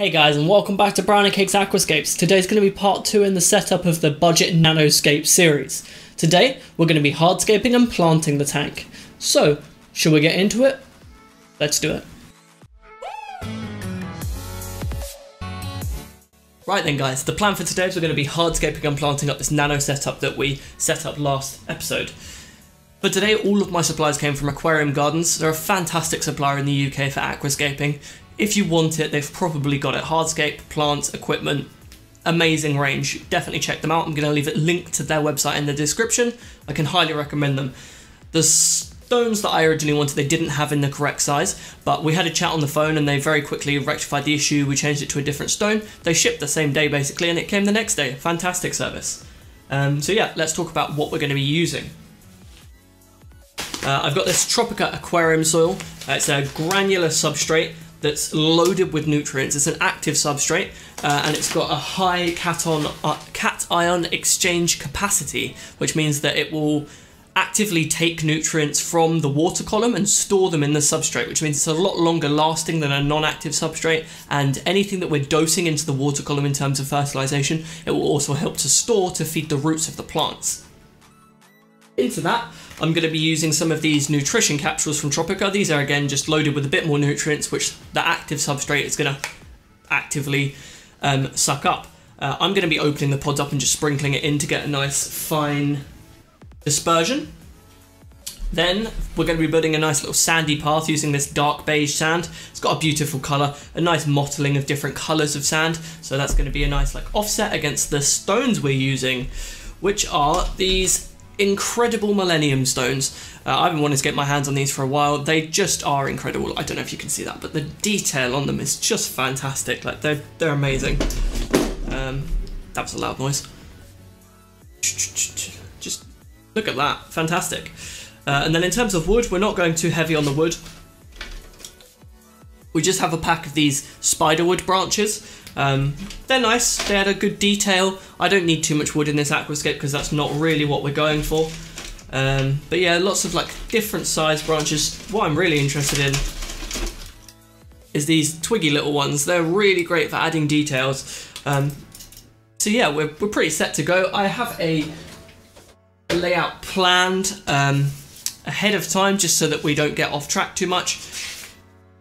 Hey guys, and welcome back to Brown & Cake's Aquascapes. Today's going to be part 2 in the setup of the Budget Nanoscape series. Today, we're going to be hardscaping and planting the tank. So, should we get into it? Let's do it. Right then guys, the plan for today is we're going to be hardscaping and planting up this nano setup that we set up last episode. For today, all of my supplies came from Aquarium Gardens. They're a fantastic supplier in the UK for aquascaping. If you want it, they've probably got it. Hardscape, plants, equipment, amazing range. Definitely check them out. I'm going to leave a link to their website in the description. I can highly recommend them. The stones that I originally wanted, they didn't have in the correct size, but we had a chat on the phone and they very quickly rectified the issue. We changed it to a different stone. They shipped the same day basically, and it came the next day. Fantastic service. So yeah, let's talk about what we're going to be using. I've got this Tropica aquarium soil. It's a granular substrate that's loaded with nutrients. It's an active substrate and it's got a high cation exchange capacity, which means that it will actively take nutrients from the water column and store them in the substrate, which means it's a lot longer lasting than a non-active substrate, and anything that we're dosing into the water column in terms of fertilization, it will also help to store to feed the roots of the plants. Into that, I'm going to be using some of these nutrition capsules from Tropica. These are again just loaded with a bit more nutrients, which the active substrate is going to actively suck up. I'm going to be opening the pods up and just sprinkling it in to get a nice fine dispersion. Then we're going to be building a nice little sandy path using this dark beige sand. It's got a beautiful colour, a nice mottling of different colours of sand. So that's going to be a nice offset against the stones we're using, which are these incredible Millennium Stones. I've been wanting to get my hands on these for a while. They just are incredible. I don't know if you can see that, but the detail on them is just fantastic. They're amazing. That was a loud noise. Just look at that, fantastic. And then in terms of wood, we're not going too heavy on the wood. We just have a pack of these spiderwood branches. They're nice, they had a good detail. I don't need too much wood in this aquascape because that's not really what we're going for. But yeah, lots of different size branches. What I'm really interested in is these twiggy little ones. They're really great for adding details. So yeah, we're pretty set to go. I have a layout planned ahead of time just so that we don't get off track too much.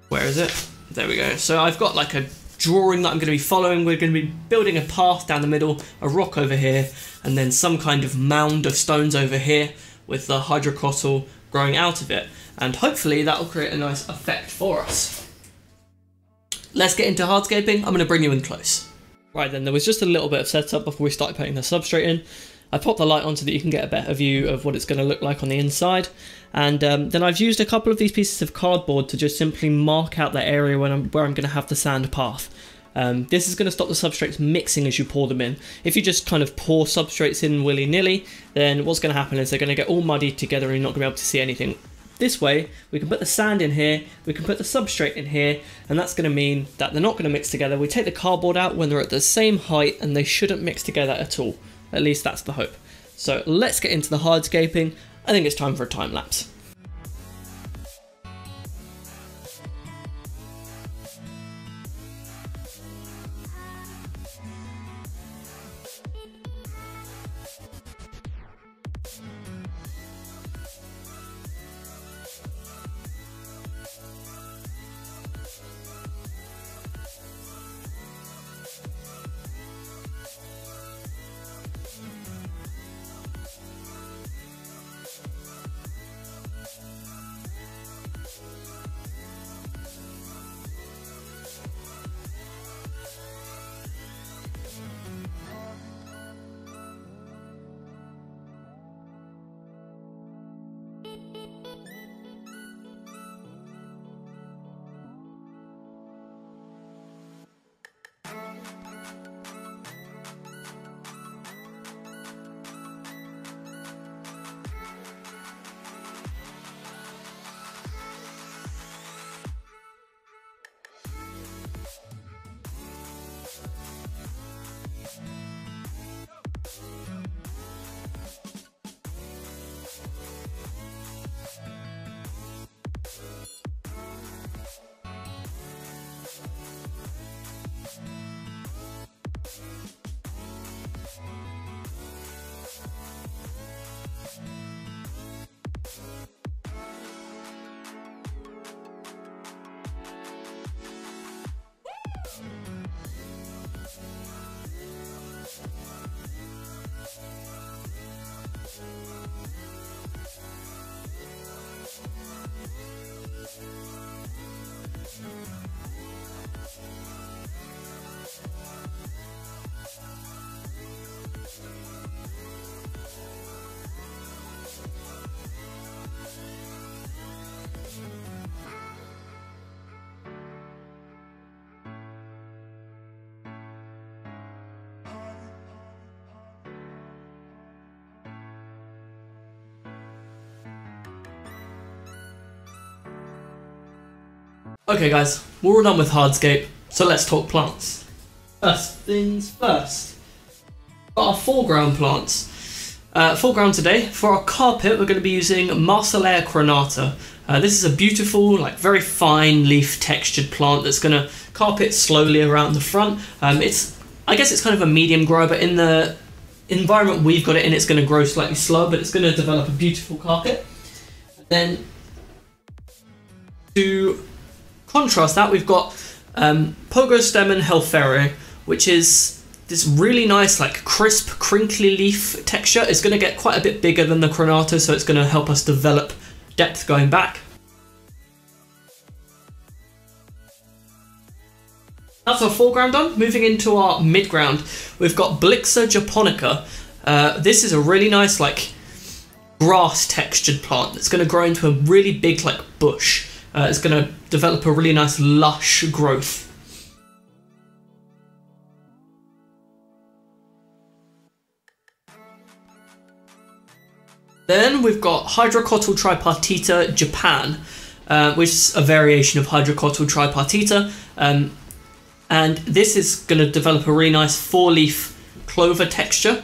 Where is it? There we go. So I've got a drawing that I'm going to be following. We're going to be building a path down the middle, a rock over here, and then some kind of mound of stones over here with the hydrocotyle growing out of it. And hopefully that will create a nice effect for us. Let's get into hardscaping. I'm going to bring you in close. Right then, there was just a little bit of setup before we started putting the substrate in. I popped the light on so that you can get a better view of what it's going to look like on the inside. And then I've used a couple of these pieces of cardboard to just simply mark out the area where I'm going to have the sand path. This is going to stop the substrates mixing as you pour them in. If you just kind of pour substrates in willy-nilly, then what's going to happen is they're going to get all muddy together and you're not going to be able to see anything. This way, we can put the sand in here, we can put the substrate in here, and that's going to mean that they're not going to mix together. We take the cardboard out when they're at the same height and they shouldn't mix together at all. At least that's the hope. So let's get into the hardscaping. I think it's time for a time lapse. Okay guys, we're all done with Hardscape, so let's talk plants. First things first, got our foreground plants. Foreground today, for our carpet we're going to be using Marsilea crenata. This is a beautiful, like very fine leaf textured plant that's going to carpet slowly around the front. I guess it's kind of a medium grower, but in the environment we've got it in, it's going to grow slightly slower, but it's going to develop a beautiful carpet. Then to contrast that, we've got Pogostemon helferi, which is this really nice, like crisp, crinkly leaf texture. It's going to get quite a bit bigger than the crenata, so it's going to help us develop depth going back. That's our foreground done. Moving into our midground, we've got Blitzer Japonica. This is a really nice, like grass textured plant that's going to grow into a really big, like bush. It's going to develop a really nice lush growth. Then we've got Hydrocotyle tripartita Japan, which is a variation of Hydrocotyle tripartita, and this is going to develop a really nice four-leaf clover texture.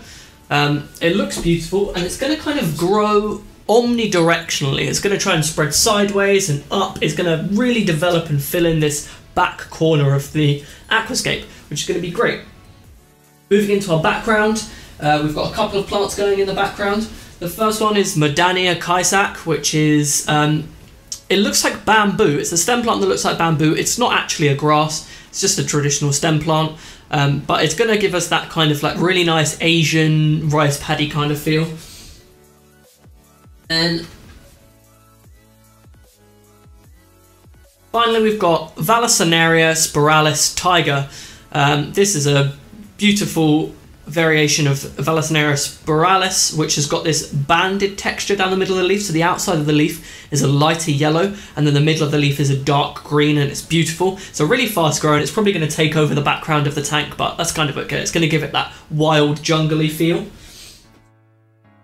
It looks beautiful, and it's going to kind of grow omnidirectionally. It's going to try and spread sideways and up. It's going to really develop and fill in this back corner of the aquascape, which is going to be great. Moving into our background, we've got a couple of plants going in the background. The first one is Modania kaisak, which is, it looks like bamboo. It's a stem plant that looks like bamboo. It's not actually a grass, it's just a traditional stem plant, but it's going to give us that kind of like really nice Asian rice paddy kind of feel. And finally we've got Spiralis Tiger. This is a beautiful variation of Spiralis, which has got this banded texture down the middle of the leaf. So the outside of the leaf is a lighter yellow, and then the middle of the leaf is a dark green, and it's beautiful. It's a really fast growing. It's probably going to take over the background of the tank, but that's kind of okay. It's going to give it that wild, jungly feel.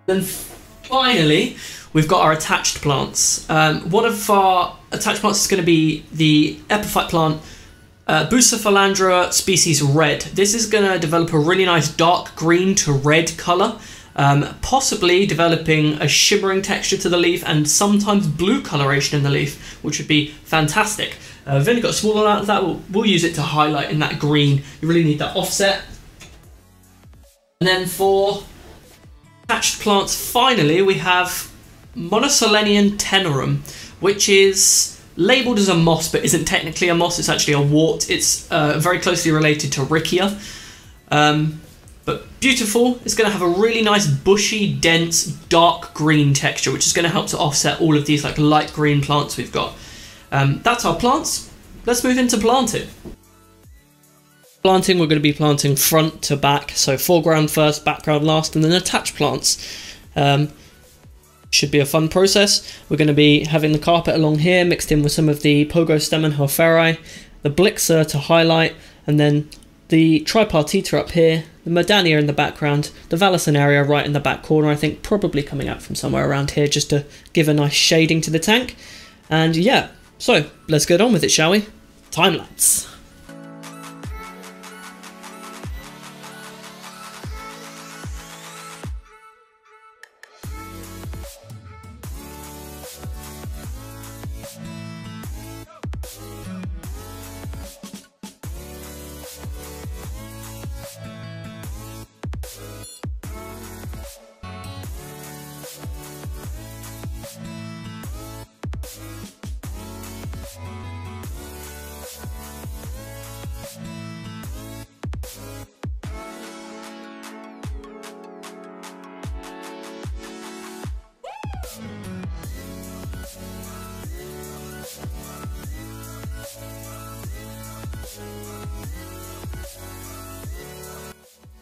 Then finally, we've got our attached plants. One of our attached plants is going to be the epiphyte plant, Bucephalandra species red. This is going to develop a really nice dark green to red colour, possibly developing a shimmering texture to the leaf and sometimes blue coloration in the leaf, which would be fantastic. We've only got a small amount of that. We'll use it to highlight in that green. You really need that offset. And then for attached plants, finally, we have Monosolenium tenurum, which is labelled as a moss but isn't technically a moss. It's actually a wart. It's very closely related to Riccia, but beautiful. It's going to have a really nice bushy, dense, dark green texture, which is going to help to offset all of these like light green plants we've got. That's our plants. Let's move into planting. Planting, we're going to be planting front to back, so foreground first, background last, and then attached plants. Should be a fun process. We're going to be having the carpet along here mixed in with some of the Pogostemon helferi, the Blitzer to highlight, and then the tripartita up here, the Modania in the background, the Vallisneria right in the back corner, I think probably coming out from somewhere around here just to give a nice shading to the tank. And yeah, so let's get on with it, shall we? Time lapse.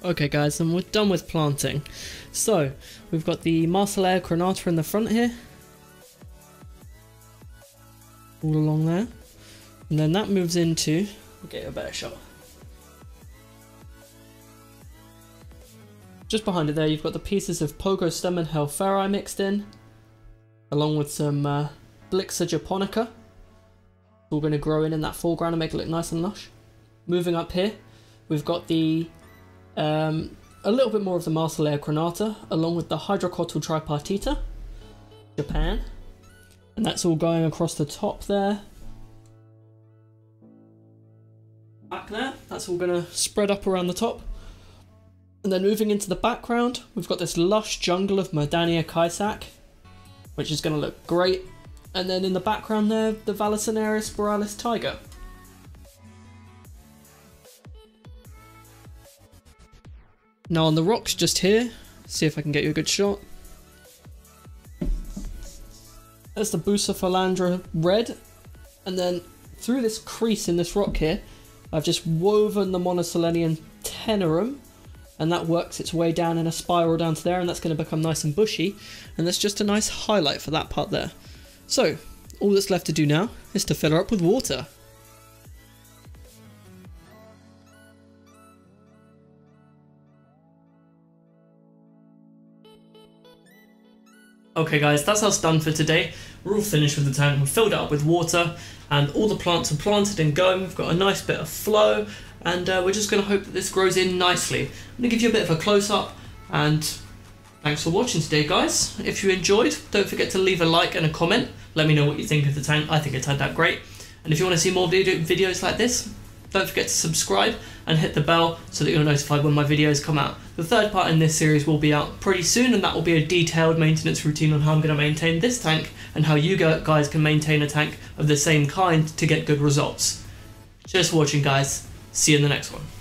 Okay guys, and we're done with planting. So, we've got the Marsilea crenata in the front here. All along there. And then that moves into... I'll get a better shot. Just behind it there, you've got the pieces of Pogostemon helferi mixed in, along with some Blitzer Japonica. all going to grow in that foreground and make it look nice and lush. Moving up here, we've got the a little bit more of the Marsilea crenata, along with the Hydrocotyle tripartita, Japan, and that's all going across the top there. Back there, that's all going to spread up around the top. And then moving into the background, we've got this lush jungle of Modania Kaisak, which is going to look great. And then in the background there, the Vallisneria Spiralis Tiger. Now on the rocks just here, see if I can get you a good shot. There's the Bucephalandra red, and then through this crease in this rock here, I've just woven the Monoselenium tenerum, and that works its way down in a spiral down to there, and that's going to become nice and bushy, and that's just a nice highlight for that part there. So, all that's left to do now is to fill her up with water. Okay guys, that's us done for today. We're all finished with the tank, we've filled it up with water, and all the plants are planted and going. We've got a nice bit of flow, and we're just going to hope that this grows in nicely. I'm going to give you a bit of a close-up, and thanks for watching today guys. If you enjoyed, don't forget to leave a like and a comment. Let me know what you think of the tank. I think it turned out great. And if you want to see more videos like this, don't forget to subscribe and hit the bell so that you're notified when my videos come out. The third part in this series will be out pretty soon, and that will be a detailed maintenance routine on how I'm going to maintain this tank and how you guys can maintain a tank of the same kind to get good results. Cheers for watching guys, see you in the next one.